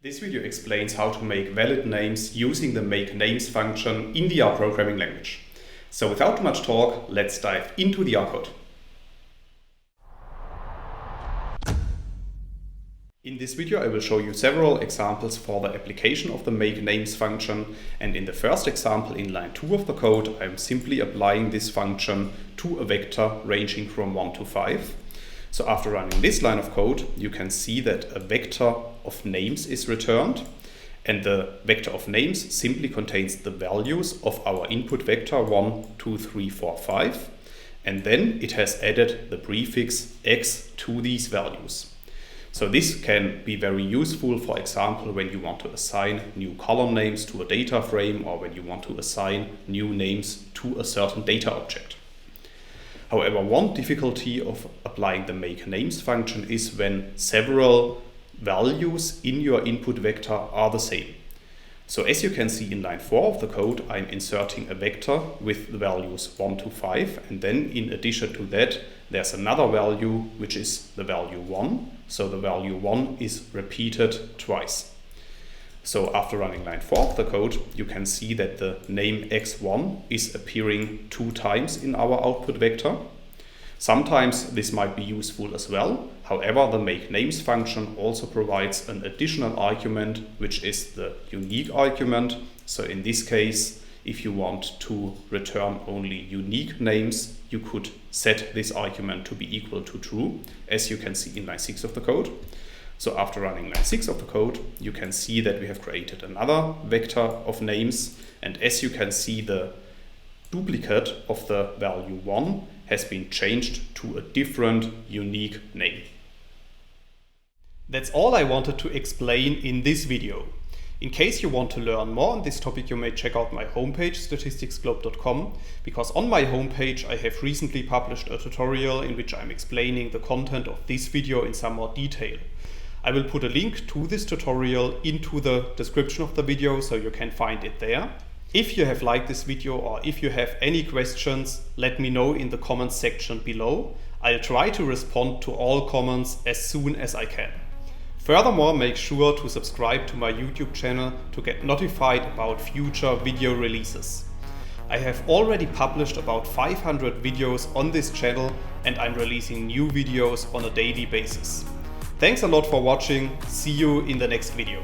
This video explains how to make valid names using the Makenames function in the R programming language. So without too much talk, let's dive into the R code. In this video I will show you several examples for the application of the Makenames function, and in the first example in line 2 of the code I am simply applying this function to a vector ranging from 1 to 5. So after running this line of code, you can see that a vector of names is returned, and the vector of names simply contains the values of our input vector 1, 2, 3, 4, 5, and then it has added the prefix x to these values. So this can be very useful, for example, when you want to assign new column names to a data frame or when you want to assign new names to a certain data object. However, one difficulty of applying the Makenames function is when several values in your input vector are the same. So as you can see in line 4 of the code, I'm inserting a vector with the values 1 to 5, and then in addition to that there's another value which is the value 1. So the value 1 is repeated twice. So after running line 4 of the code, you can see that the name x1 is appearing 2 times in our output vector. Sometimes this might be useful as well. However, the Makenames function also provides an additional argument, which is the unique argument. So in this case, if you want to return only unique names, you could set this argument to be equal to true, as you can see in line 6 of the code. So after running line 6 of the code, you can see that we have created another vector of names, and as you can see, the duplicate of the value 1 has been changed to a different unique name. That's all I wanted to explain in this video. In case you want to learn more on this topic, you may check out my homepage statisticsglobe.com, because on my homepage I have recently published a tutorial in which I'm explaining the content of this video in some more detail. I will put a link to this tutorial into the description of the video, so you can find it there. If you have liked this video or if you have any questions, let me know in the comments section below. I'll try to respond to all comments as soon as I can. Furthermore, make sure to subscribe to my YouTube channel to get notified about future video releases. I have already published about 500 videos on this channel, and I'm releasing new videos on a daily basis. Thanks a lot for watching. See you in the next video.